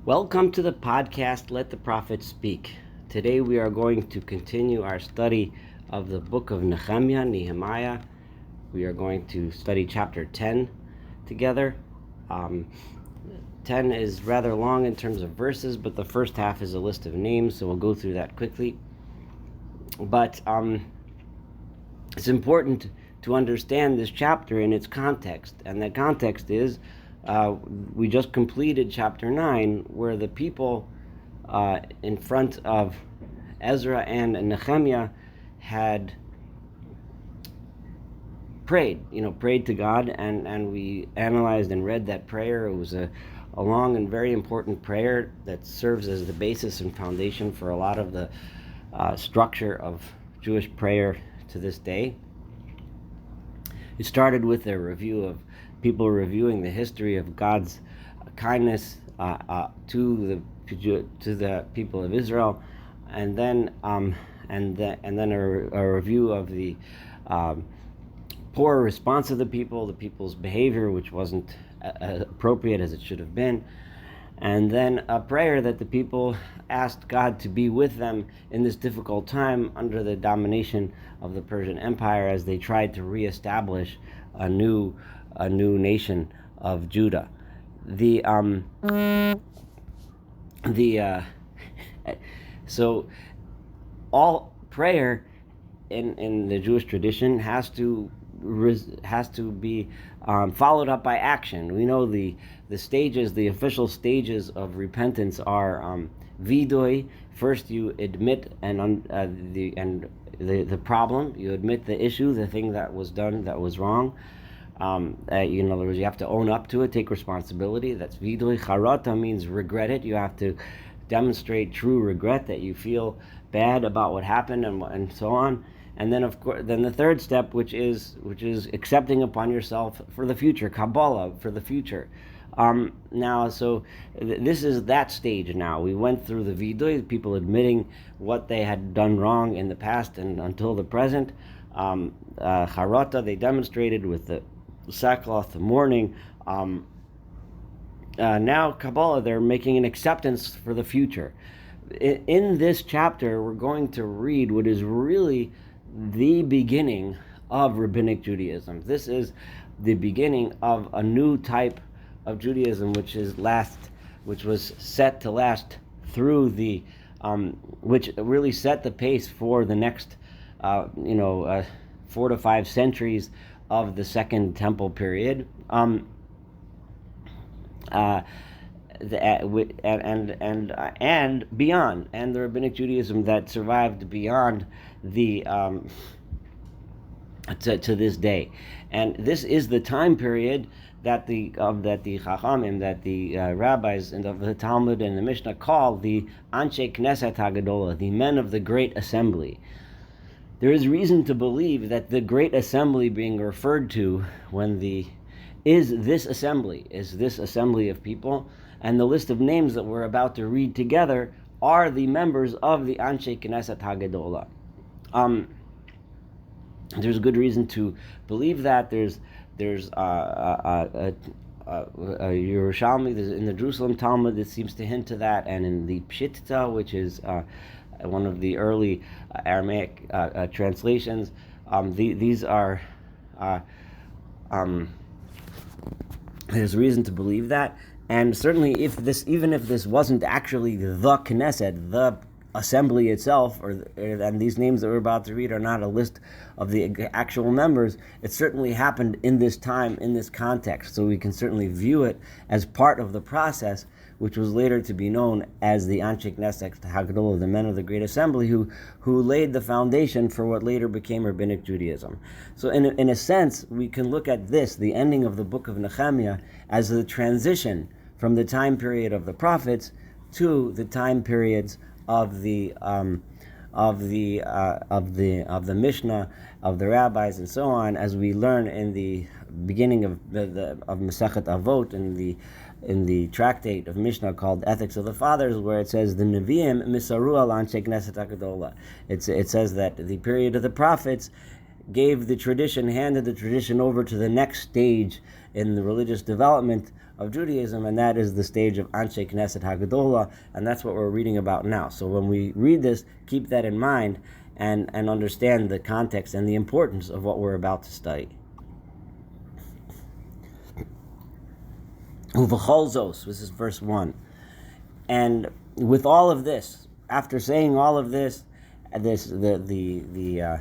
Welcome to the podcast, Let the Prophet Speak. Today we are going to continue our study of the book of Nehemiah. We are going to study chapter 10 together. 10 is rather long in terms of verses, but the first half is a list of names, so we'll go through that quickly. But it's important to understand this chapter in its context, and the context is we just completed chapter 9, where the people in front of Ezra and Nehemiah had prayed to God, and we analyzed and read that prayer. It was a long and very important prayer that serves as the basis and foundation for a lot of the structure of Jewish prayer to this day. It started with a review of people reviewing the history of God's kindness to the people of Israel, and then a review of the poor response of the people's behavior, which wasn't appropriate as it should have been, and then a prayer that the people asked God to be with them in this difficult time under the domination of the Persian Empire as they tried to reestablish a new nation of Judah. So all prayer in the Jewish tradition has to be followed up by action. We know the official stages of repentance are vidui. First, you admit the problem. You admit the issue, the thing that was done that was wrong. In other words, you have to own up to it, take responsibility. That's vidui. Charata means regret it. You have to demonstrate true regret, that you feel bad about what happened and so on. And then, of course, the third step, which is accepting upon yourself for the future, Kabbalah for the future. This is that stage now. We went through the vidui, people admitting what they had done wrong in the past and until the present. Charata, they demonstrated with the sackcloth, the mourning. Now Kabbalah, they're making an acceptance for the future. In this chapter, we're going to read what is really the beginning of Rabbinic Judaism. This is the beginning of a new type of Judaism, which was set to last through which really set the pace for the next 4 to 5 centuries of the Second Temple period, and beyond, and the Rabbinic Judaism that survived beyond the to this day. And this is the time period that the Chachamim, that the rabbis and of the Talmud and the Mishnah call the Anshe Knesset HaGadola, the men of the Great Assembly. There is reason to believe that the Great Assembly being referred to is this assembly of people, and the list of names that we're about to read together are the members of the Anshe Knesset HaGadola. There's good reason to believe that. There's Yerushalmi, in the Jerusalem Talmud, that seems to hint to that, and in the Pshitta, which is one of the early Aramaic translations, these are there's reason to believe that. And certainly, even if this wasn't actually the Knesset, the assembly itself, and these names that we're about to read are not a list of the actual members, it certainly happened in this time, in this context. So we can certainly view it as part of the process, which was later to be known as the Anshe Knesset HaGadola, the men of the Great Assembly, who laid the foundation for what later became Rabbinic Judaism. So in a sense, we can look at this, the ending of the book of Nehemiah, as the transition from the time period of the prophets to the time periods of the Mishnah, of the rabbis, and so on, as we learn in the beginning of Masechet Avot, in the tractate of Mishnah called Ethics of the Fathers, where it says the Nevi'im misaru al Anshe Knesset HaGadola. It says that the period of the prophets handed the tradition over to the next stage in the religious development of Judaism, and that is the stage of Anshe Knesset Hagadola, and that's what we're reading about now. So when we read this, keep that in mind and understand the context and the importance of what we're about to study. Uvacholzos, this is verse 1. And with all of this, after saying all of this, the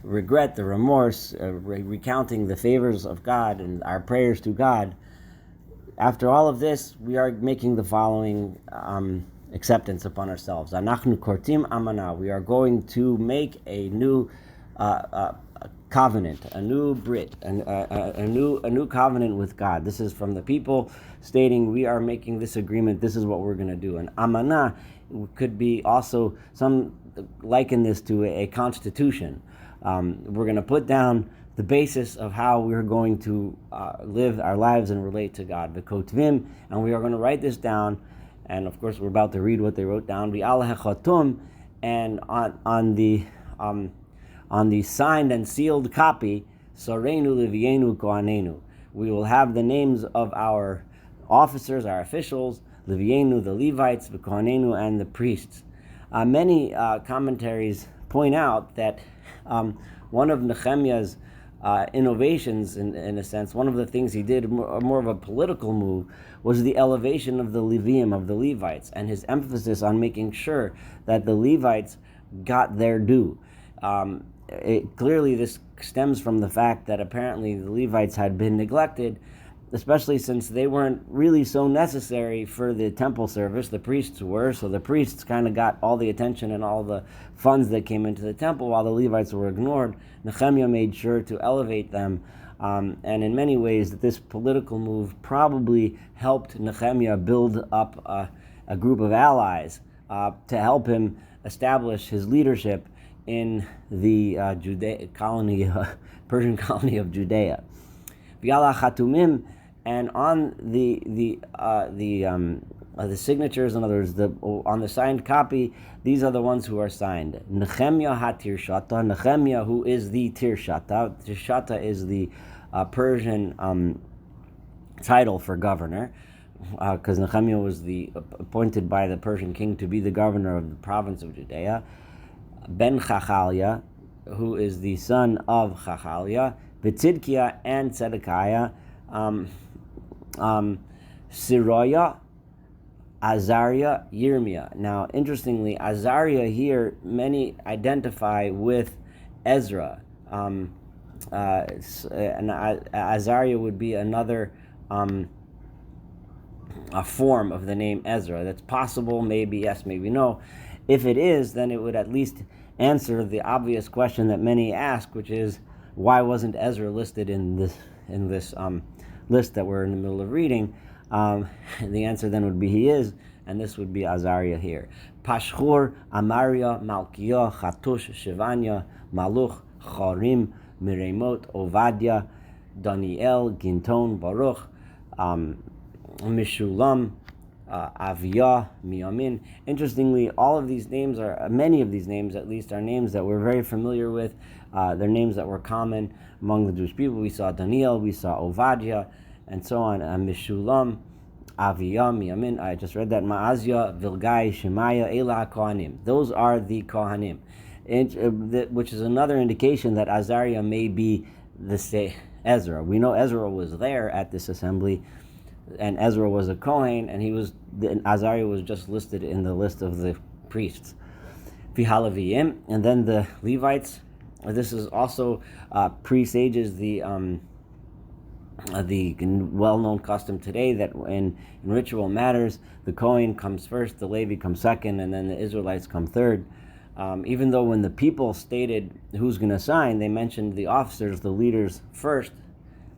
regret, the remorse, recounting the favors of God and our prayers to God, after all of this, we are making the following acceptance upon ourselves. Anachnu kortim amana. We are going to make a new covenant, a new brit, a new covenant with God. This is from the people stating we are making this agreement. This is what we're going to do. And amana could be also some liken this to a constitution. We're going to put down the basis of how we're going to live our lives and relate to God. V'kotvim, and we are going to write this down. And of course, we're about to read what they wrote down. V'al hechatum, and on the signed and sealed copy, Soreinu Levienu Kohanenu. We will have the names of our officers, our officials, Levienu, the Levites, the Kohanenu, and the priests. Many commentaries point out that one of Nehemiah's innovations, in a sense, one of the things he did, more of a political move, was the elevation of the Levim, of the Levites, and his emphasis on making sure that the Levites got their due. Clearly, this stems from the fact that apparently the Levites had been neglected, especially since they weren't really so necessary for the temple service. The priests were, so the priests kind of got all the attention and all the funds that came into the temple, while the Levites were ignored. Nehemiah made sure to elevate them, and in many ways, this political move probably helped Nehemiah build up a group of allies to help him establish his leadership in the Persian colony of Judea. V'yala chatumim, and on the signatures, in other words, on the signed copy, these are the ones who are signed. Nehemiah ha-tirshata, Nehemiah, who is the tirshata. Tirshata is the Persian title for governor, because Nehemiah was appointed by the Persian king to be the governor of the province of Judea. Ben Chachalia, who is the son of Chachalia, B'tzidkiah and Zedekiah, Siroya, Azariah, Yirmiah. Now, interestingly, Azariah here, many identify with Ezra. And Azariah would be another a form of the name Ezra. That's possible, maybe yes, maybe no. If it is, then it would at least answer the obvious question that many ask, which is, why wasn't Ezra listed in this list that we're in the middle of reading? The answer then would be he is, and this would be Azariah here. Pashchur, Amaria, Malkiah, Chatush, Shivanya, Maluch, Chorim, Miremot, Ovadia, Daniel, Ginton, Baruch, Mishulam, Aviyah, Miyamin. Interestingly, many of these names at least, are names that we're very familiar with. They're names that were common among the Jewish people. We saw Daniel, we saw Ovadia, and so on. Mishulam, Aviyah, Miyamin. I just read that. Ma'azia, Vilgai, Shemaiah, Ela Kohanim. Those are the Kohanim, which is another indication that Azariah may be Ezra. We know Ezra was there at this assembly, and Ezra was a Kohen, and Azariah was just listed in the list of the priests. Vihalaviyim, and then the Levites. This is also presages the well-known custom today that in ritual matters, the Kohen comes first, the Levi comes second, and then the Israelites come third. Even though when the people stated who's going to sign, they mentioned the officers, the leaders first,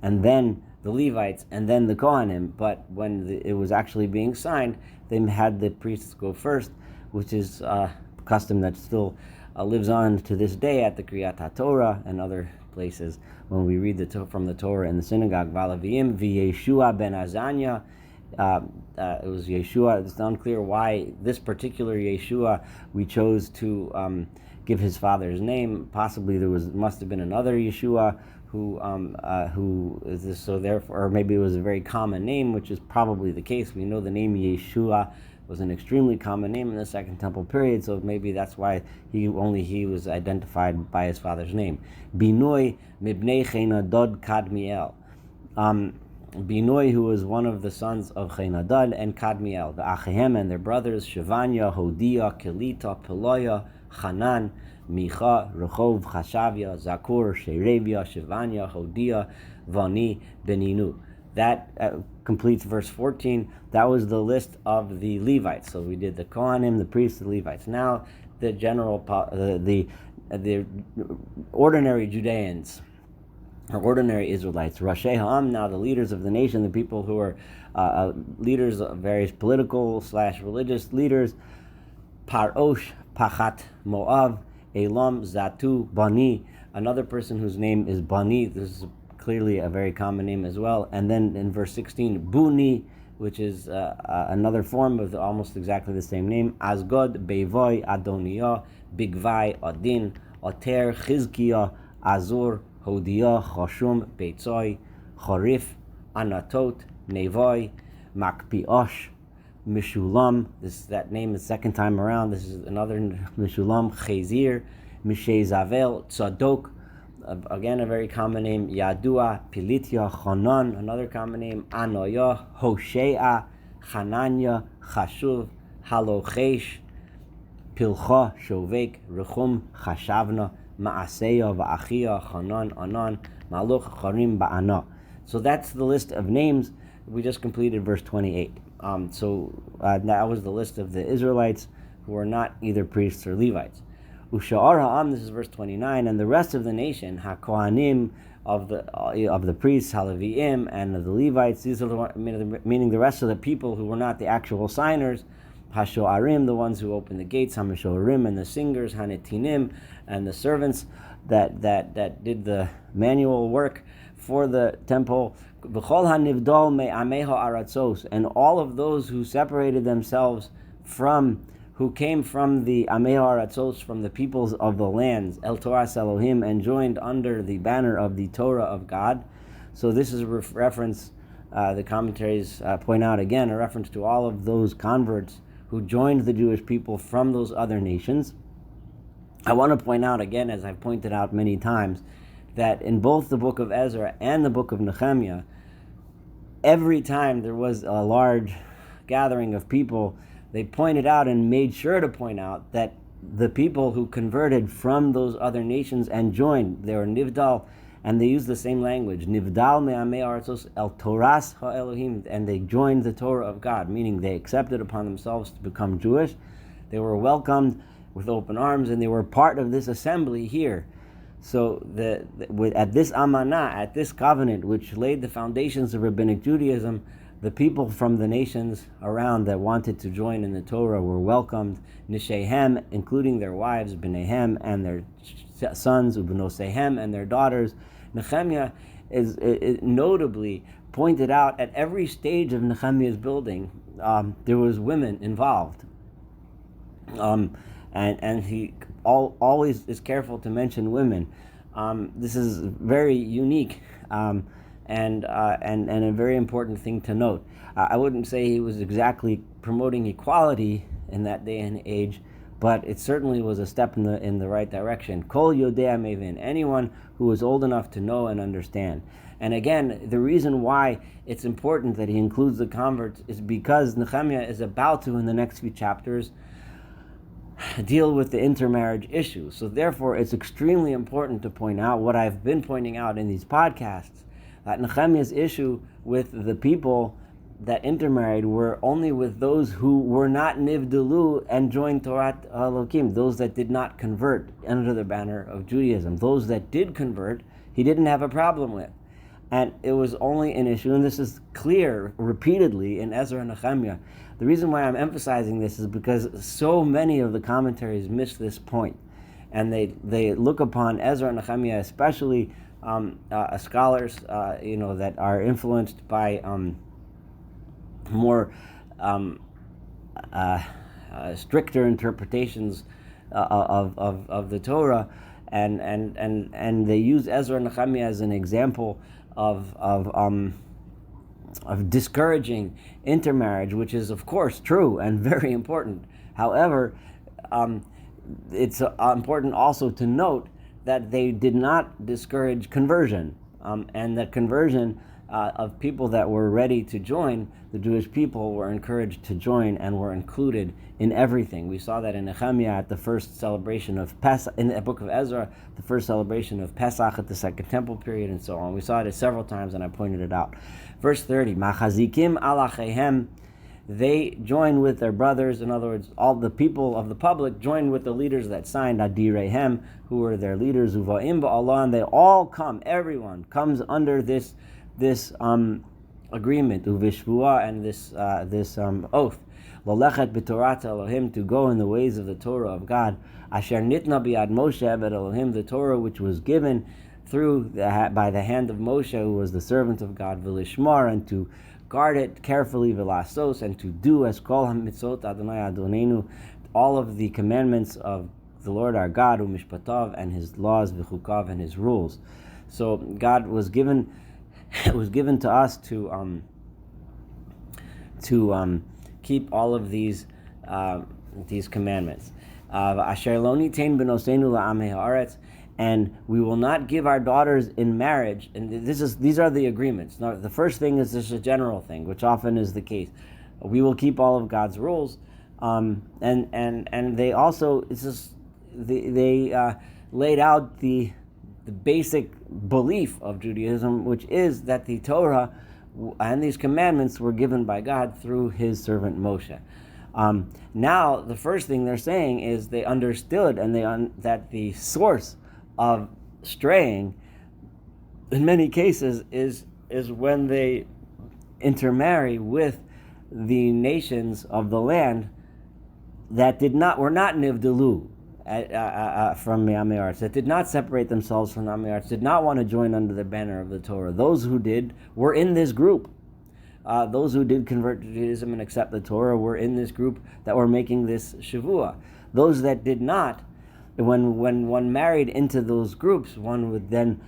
and then the Levites, and then the Kohanim. But when it was actually being signed, they had the priests go first, which is a custom that still lives on to this day at the Kriyat HaTorah and other places when we read from the Torah in the synagogue. Valavim v'Yeshua ben Azania. It was Yeshua. It's unclear why this particular Yeshua we chose to give his father's name. Possibly must have been another Yeshua who is this, so therefore, or maybe it was a very common name, which is probably the case. We know the name Yeshua was an extremely common name in the Second Temple period, so maybe that's why he was identified by his father's name. Binoi mibnei Chenadad Kadmiel. Binoi, who was one of the sons of Chenadad and Kadmiel, the Achihem and their brothers, Shevanya, Hodia, Kelita, Peloya, Hanan, Micha, Rechov, Chashavia, Zakur, Sherebia, Shevanya, Hodia, Vani, Beninu. That completes verse 14. That was the list of the Levites. So we did the Kohanim, the priests, the Levites. Now the the ordinary Judeans, or ordinary Israelites, Rashi Ha'am, now the leaders of the nation, the people who are leaders of various political / religious leaders, Parosh, Pachat, Moav, Elam, Zatu, Bani, another person whose name is Bani. This is clearly a very common name as well. And then in verse 16, Buni, which is another form of almost exactly the same name, Asgod, Beivoi, Adoniah, Bigvai, Adin, Oter, Chizkiah, Azur, Hodia, Choshum, Beitzoi, Chorif, Anatot, Nevoi, Makpiosh, Mishulam. That name is second time around. This is another Mishulam, Chezir, Mishezavel, Tzadok, again a very common name, Yadua, Pilitya, Chanan, another common name, Anoyah, Hoshea, Hananya, Chashuv, Halochesh, Pilcha, Shovek, Rechum, Chashavna, Ma'aseya, Va'achia, Hanan, Anan, Maluch, Charim, Ba'ana. So that's the list of names. We just completed verse 28. That was the list of the Israelites who were not either priests or Levites. Usha'ar ha'am, this is verse 29, and the rest of the nation, ha'kohanim, of the priests, ha'leviim, and of the Levites, these are meaning the rest of the people who were not the actual signers, ha'sho'arim, the ones who opened the gates, ha'misho'arim, and the singers, ha'netinim, and the servants that did the manual work for the temple, v'chol ha'nivdol me'amei ha'aratzos, and all of those who separated themselves who came from the Amei Ha'aratzos, from the peoples of the lands, El Torah Elohim, and joined under the banner of the Torah of God. So this is a reference, the commentaries point out again, a reference to all of those converts who joined the Jewish people from those other nations. I want to point out again, as I've pointed out many times, that in both the book of Ezra and the book of Nehemiah, every time there was a large gathering of people, they pointed out and made sure to point out that the people who converted from those other nations and joined, they were Nivdal, and they used the same language, Nivdal me'amei aratzos el Toras ha'Elohim, and they joined the Torah of God, meaning they accepted upon themselves to become Jewish. They were welcomed with open arms, and they were part of this assembly here. So at this amanah, at this covenant, which laid the foundations of Rabbinic Judaism, the people from the nations around that wanted to join in the Torah were welcomed, Nishehem, including their wives, B'nehem, and their sons, Ubnosehem, and their daughters. Nehemiah is notably pointed out at every stage of Nehemiah's building, there was women involved. And he always is careful to mention women. This is very unique. And a very important thing to note. I wouldn't say he was exactly promoting equality in that day and age, but it certainly was a step in the right direction. Kol Yodea Mevin, anyone who was old enough to know and understand. And again, the reason why it's important that he includes the converts is because Nehemiah is about to, in the next few chapters, deal with the intermarriage issue. So therefore, it's extremely important to point out what I've been pointing out in these podcasts, that Nehemiah's issue with the people that intermarried were only with those who were not nivdelu and joined Torah Elohim, those that did not convert under the banner of Judaism. Those that did convert, he didn't have a problem with. And it was only an issue, and this is clear repeatedly in Ezra and Nehemiah. The reason why I'm emphasizing this is because so many of the commentaries miss this point. And they look upon Ezra and Nehemiah, especially scholars, that are influenced by more stricter interpretations of the Torah, and they use Ezra and Nehemiah as an example of discouraging intermarriage, which is of course true and very important. However, it's important also to note that they did not discourage conversion, and that conversion of people that were ready to join, the Jewish people were encouraged to join and were included in everything. We saw that in Nehemiah at the first celebration of Pesach, in the book of Ezra, the first celebration of Pesach at the Second Temple period, and so on. We saw it several times, and I pointed it out. Verse 30, Machazikim alachehem, they join with their brothers. In other words, all the people of the public joined with the leaders that signed, Adirehem, who were their leaders, Uvaim ba'Allah, and they all come, everyone comes under this agreement, uvishvua, and this oath, lolechet b'Torah Elohim, to go in the ways of the Torah of God, asher nitna biad Moshe eved Elohim, the Torah which was given by the hand of Moshe, who was the servant of God, v'lishmar, and to guard it carefully, v'lasos, and to do as kol hamitzot Adonai Adonenu, all of the commandments of the Lord our God, u'mishpatav, and His laws, v'chukav, and His rules. So God was given. It was given to us to keep all of these commandments. Asher lo nitain benosenu la'amei haaretz, and we will not give our daughters in marriage. And these are the agreements. Now, the first thing is just a general thing, which often is the case. We will keep all of God's rules, and they also they laid out the basic belief of Judaism, which is that the Torah and these commandments were given by God through His servant Moshe. Now, the first thing they're saying is they understood that the source of straying, in many cases, is when they intermarry with the nations of the land that were not nivdelu from the Amei Aretz, that did not separate themselves from the Amei Aretz, did not want to join under the banner of the Torah. Those who did were in this group. Those who did convert to Judaism and accept the Torah were in this group that were making this shavua. Those that did not, when one married into those groups, one would then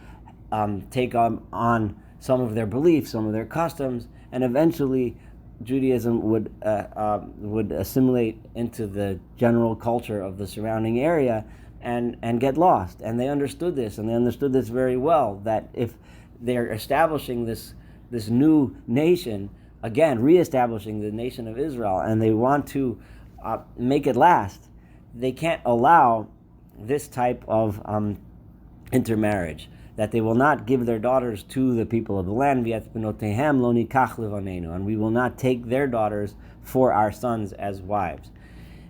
take on some of their beliefs, some of their customs, and eventually Judaism would assimilate into the general culture of the surrounding area and get lost. And they understood this, and they understood this very well, that if they're establishing this new nation, again, reestablishing the nation of Israel, and they want to make it last, they can't allow this type of intermarriage, that they will not give their daughters to the people of the land, and we will not take their daughters for our sons as wives.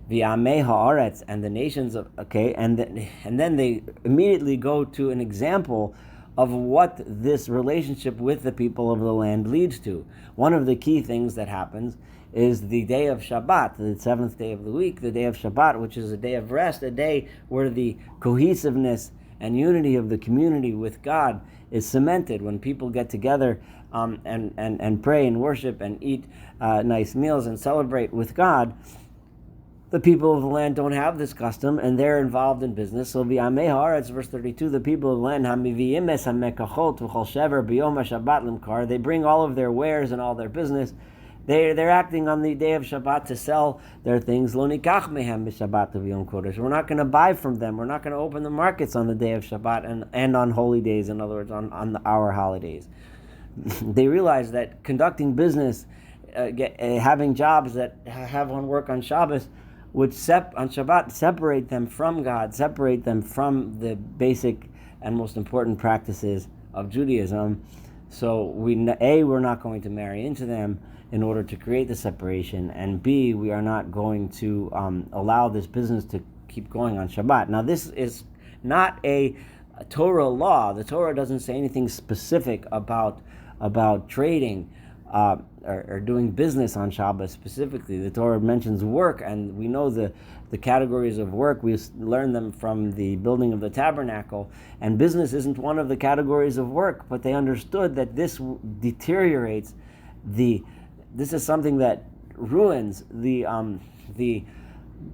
And the nations of, and then they immediately go to an example of what this relationship with the people of the land leads to. One of the key things that happens is the day of Shabbat, the seventh day of the week, the day of Shabbat, which is a day of rest, a day where the cohesiveness and unity of the community with God is cemented. When people get together and pray and worship and eat nice meals and celebrate with God, the people of the land don't have this custom, and they're involved in business. So v'amei haaretz, verse 32, the people of the land, hamiviim es hamekachot v'chol shever b'yom haShabbat limkar, they bring all of their wares and all their business. They're acting on the day of Shabbat to sell their things. Lo nikach mehem b'Shabbat v'yom kodesh. We're not going to buy from them. We're not going to open the markets on the day of Shabbat and on holy days. In other words, on our holidays. They realize that conducting business, having jobs that have one work on Shabbos, would on Shabbat separate them from God, separate them from the basic and most important practices of Judaism. So we're not going to marry into them in order to create the separation, and B, we are not going to allow this business to keep going on Shabbat. Now, this is not a Torah law. The Torah doesn't say anything specific about trading or doing business on Shabbat specifically. The Torah mentions work, and we know the categories of work. We learn them from the building of the tabernacle, and business isn't one of the categories of work, but they understood that this deteriorates this is something that ruins the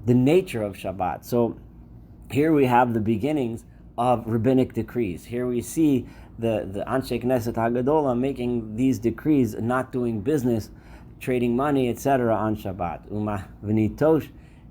nature of Shabbat. So here we have the beginnings of rabbinic decrees. Here we see the Anshe Knesset Hagadola making these decrees, not doing business, trading money, etc. on Shabbat.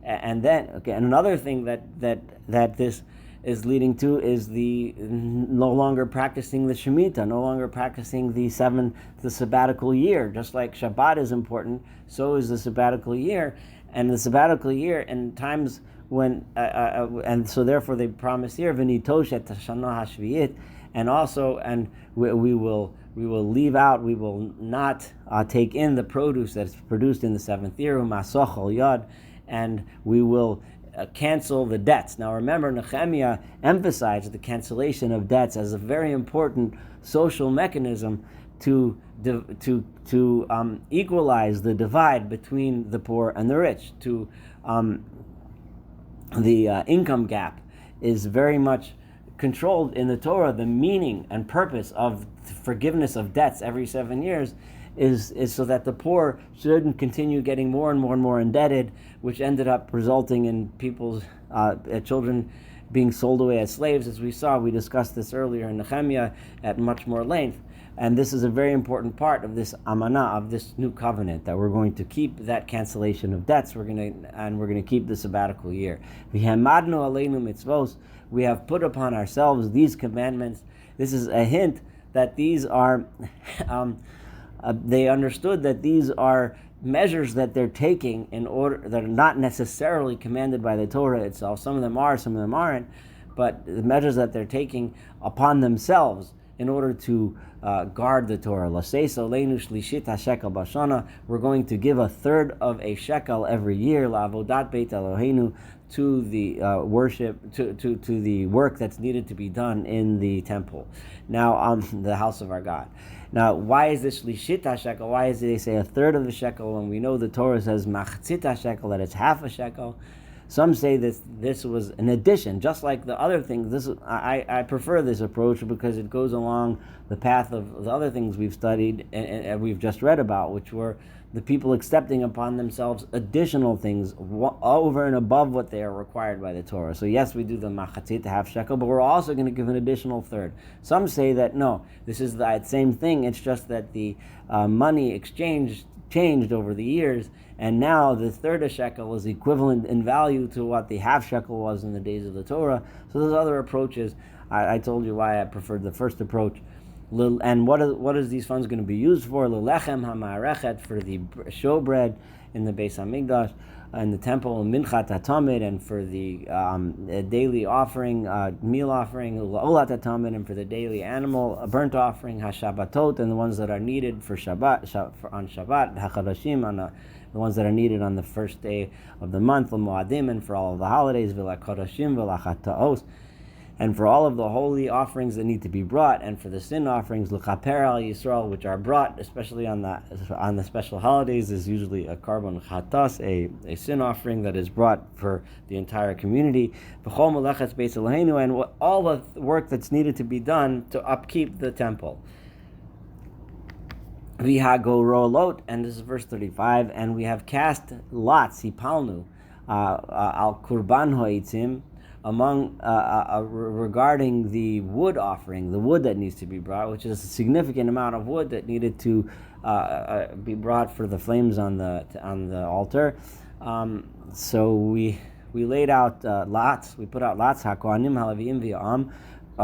And then, and another thing that this is leading to is the no longer practicing the Shemitah, no longer practicing the sabbatical year. Just like Shabbat is important, so is the sabbatical year. And the sabbatical year, in times when, and so therefore they promise here, v'nitosh et hashana hashviyit, and also, and we will leave out, we will not take in the produce that's produced in the seventh year, u'masoch al yad, and we will cancel the debts. Now remember, Nehemiah emphasized the cancellation of debts as a very important social mechanism to equalize the divide between the poor and the rich. The income gap is very much controlled in the Torah. The meaning and purpose of forgiveness of debts every 7 years is so that the poor shouldn't continue getting more and more and more indebted, which ended up resulting in people's children being sold away as slaves, as we saw. We discussed this earlier in Nehemiah at much more length. And this is a very important part of this amanah, of this new covenant, that we're going to keep that cancellation of debts. We're going to keep the sabbatical year. We have put upon ourselves these commandments. This is a hint that these are. They understood that these are measures that they're taking in order, that are not necessarily commanded by the Torah itself. Some of them are, some of them aren't, but the measures that they're taking upon themselves in order to guard the Torah. We're going to give a third of a shekel every year, la'avodat beit Eloheinu, to the worship, to the work that's needed to be done in the temple, now the house of our God. Now, why is this lishit shekel? Why is they say a third of the shekel when we know the Torah says machzit shekel, that it's half a shekel? Some say this was an addition, just like the other things. I prefer this approach because it goes along the path of the other things we've studied and we've just read about, which were the people accepting upon themselves additional things over and above what they are required by the Torah. So yes, we do the machatzit, half shekel, but we're also going to give an additional third. Some say that no, this is the same thing. It's just that the money changed over the years, and now the third of shekel is equivalent in value to what the half shekel was in the days of the Torah. So there's other approaches. I told you why I preferred the first approach. And what is these funds going to be used for? L'lechem ha'ma'arechet, for the showbread in the Beis Hamikdash, in the temple, minchat hatamid, and for the daily offering, meal offering, l'olat hatamid, and for the daily animal burnt offering, hashabbatot, and the ones that are needed for Shabbat, on Shabbat, hachadashim, on the ones that are needed on the first day of the month, l'moadim, and for all of the holidays, v'lakodashim, v'lachata'os, and for all of the holy offerings that need to be brought, and for the sin offerings, l'chaper al Yisrael, which are brought, especially on the special holidays, is usually a carbon chatas, a sin offering that is brought for the entire community. V'chol melechetz beis Eloheinu, and all the work that's needed to be done to upkeep the temple. V'hago rolot, and this is verse 35, and we have cast lots, hipalnu, al kurban ho'itzim, among regarding the wood offering, the wood that needs to be brought, which is a significant amount of wood that needed to be brought for the flames on the altar. So we laid out lots. We put out lots, hakohanim halavim v'yam,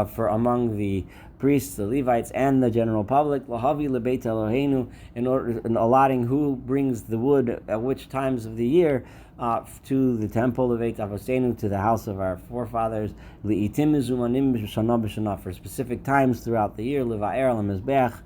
for among the priests, the Levites, and the general public, lahavi lebeit Eloheinu, in allotting who brings the wood at which times of the year to the temple of Beit Avosenu, to the house of our forefathers, li'itim mizumanim b'shana b'shana, for specific times throughout the year, leva'er al mizbach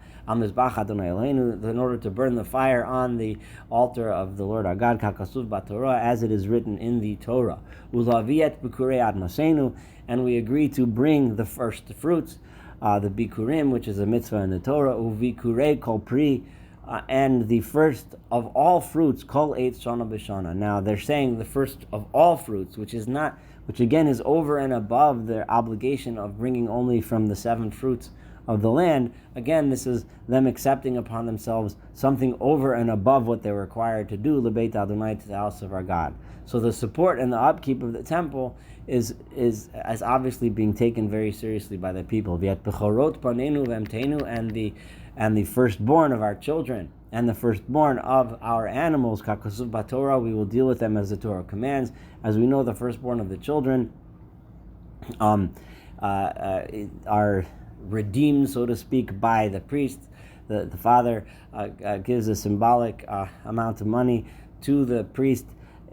Adonai Eloheinu, in order to burn the fire on the altar of the Lord our God, kakasuv b'Torah, as it is written in the Torah, ulaviet b'kurei admasenu, and we agree to bring the first fruits, the bikurim, which is a mitzvah in the Torah, uvikurei kol pri, and the first of all fruits, kol eitz shana b'shana. Now they're saying the first of all fruits, which again is over and above their obligation of bringing only from the 7 fruits of the land. Again, this is them accepting upon themselves something over and above what they're required to do, Lebeit Adonai, to the house of our God. So the support and the upkeep of the temple is obviously being taken very seriously by the people. V'et bechorot panenu v'emteinu, and the firstborn of our children and the firstborn of our animals, kakasuv b'Torah, we will deal with them as the Torah commands. As we know, the firstborn of the children are redeemed, so to speak, by the priest. The father gives a symbolic amount of money to the priest,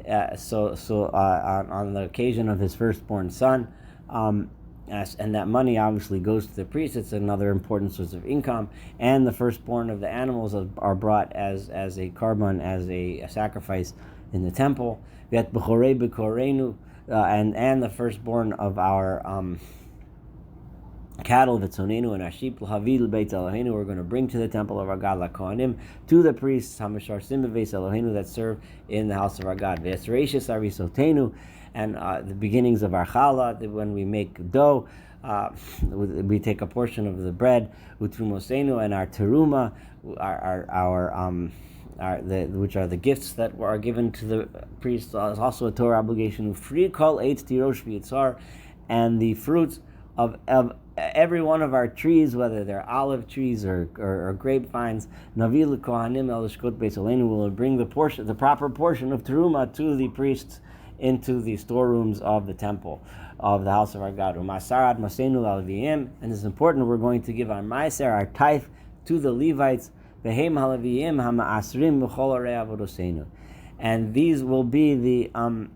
on the occasion of his firstborn son, and that money obviously goes to the priest. It's another important source of income, and the firstborn of the animals are brought as a korban, as a sacrifice in the temple. And the firstborn of our cattle, v'tzonenu, and our sheep, l'havil beit Eloheinu, we're going to bring to the temple of our God, l'kohanim, to the priests, hamisharsim b'beis Eloheinu, that serve in the house of our God, v'esreishis arisotenu, and the beginnings of our challah, when we make dough, we take a portion of the bread, utrumosenu, and our teruma, which are the gifts that are given to the priests, is also a Torah obligation. Free kol eitz tirosh v'yitzar, and the fruits of every one of our trees, whether they're olive trees or grapevines, Navi l'kohanim el shkot beis Eloheinu, will bring the proper portion of teruma to the priests into the storerooms of the temple of the house of our God. U'masarad masenu l'aleviim, and it's important, we're going to give our maaser, our tithe, to the Levites, v'heim haleviim hama'asrim b'chol arei avodoseinu, and these will be the b'chol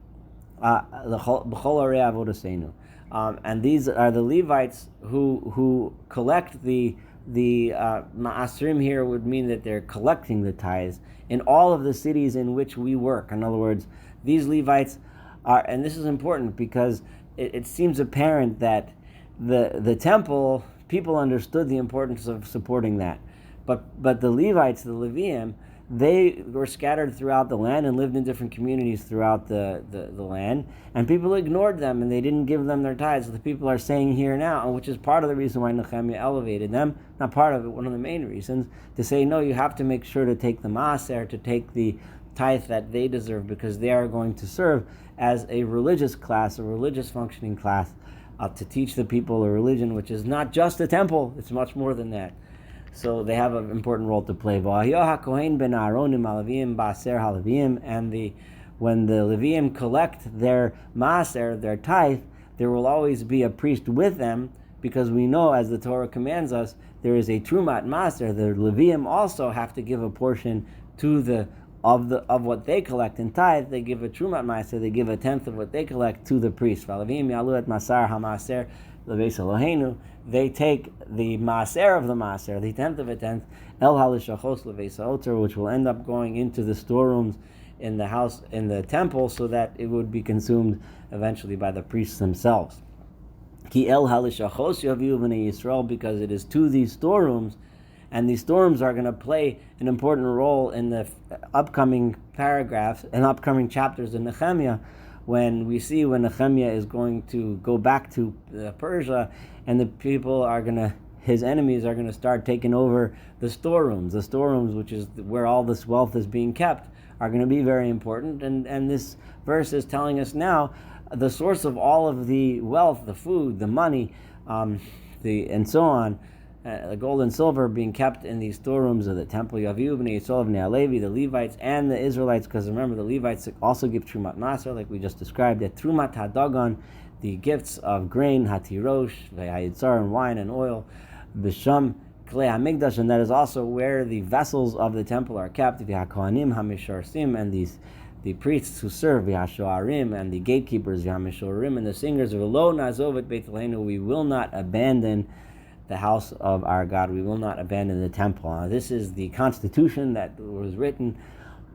arei avodoseinu. And these are the Levites who collect the ma'asrim. Here would mean that they're collecting the tithes in all of the cities in which we work. In other words, these Levites are, and this is important because it seems apparent that the temple, people understood the importance of supporting that, but the Levites, the Leviim, they were scattered throughout the land and lived in different communities throughout the land, and people ignored them and they didn't give them their tithes. So the people are saying here now, which is part of the reason why Nehemiah elevated them, not part of it, one of the main reasons, to say, no, you have to make sure to take the maaser, to take the tithe that they deserve, because they are going to serve as a religious class, a religious functioning class, to teach the people a religion which is not just a temple, it's much more than that. So they have an important role to play. And when the Leviim collect their maaser, their tithe, there will always be a priest with them, because we know, as the Torah commands us, there is a trumat maaser. The Leviim also have to give a portion to of what they collect in tithe. They give a trumat maaser. They give a tenth of what they collect to the priest. They take the maaser of the maaser, the tenth of a tenth, el halishachos leveis ha'oter, which will end up going into the storerooms in the house, in the temple, so that it would be consumed eventually by the priests themselves. Ki el halishachos yaviu b'nei Yisrael, because it is to these storerooms, and these storerooms are going to play an important role in the upcoming paragraphs and upcoming chapters in Nehemiah, when Nehemiah is going to go back to Persia, and the people his enemies are going to start taking over the storerooms, which is where all this wealth is being kept, are going to be very important. And this verse is telling us now the source of all of the wealth, the food, the money, and so on, the gold and silver being kept in these storerooms of the temple. Yaviu b'nei Yisrael b'nei Alevi, the Levites and the Israelites, because remember, the Levites also give trumat maaser, like we just described. That trumat hadagon, the gifts of grain, hatirosh, ve'hayitzar, and wine and oil, b'sham klei hamikdash, and that is also where the vessels of the temple are kept. V'hakohanim hamisharsim, and the priests who serve, v'hashoarim, and the gatekeepers, v'hamishorim, and the singers. V'lo nazov et beit Eloheinu, we will not abandon the house of our God. We will not abandon the temple. This is the constitution that was written,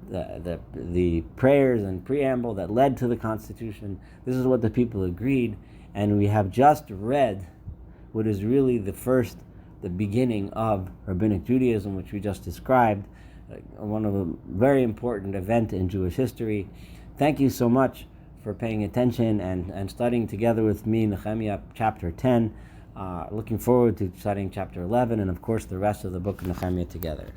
the prayers and preamble that led to the constitution. This is what the people agreed, and we have just read what is really the beginning of Rabbinic Judaism, which we just described, one of a very important event in Jewish history. Thank you so much for paying attention and studying together with me Nehemiah chapter 10. Looking forward to studying chapter 11 and, of course, the rest of the book of Nehemiah together.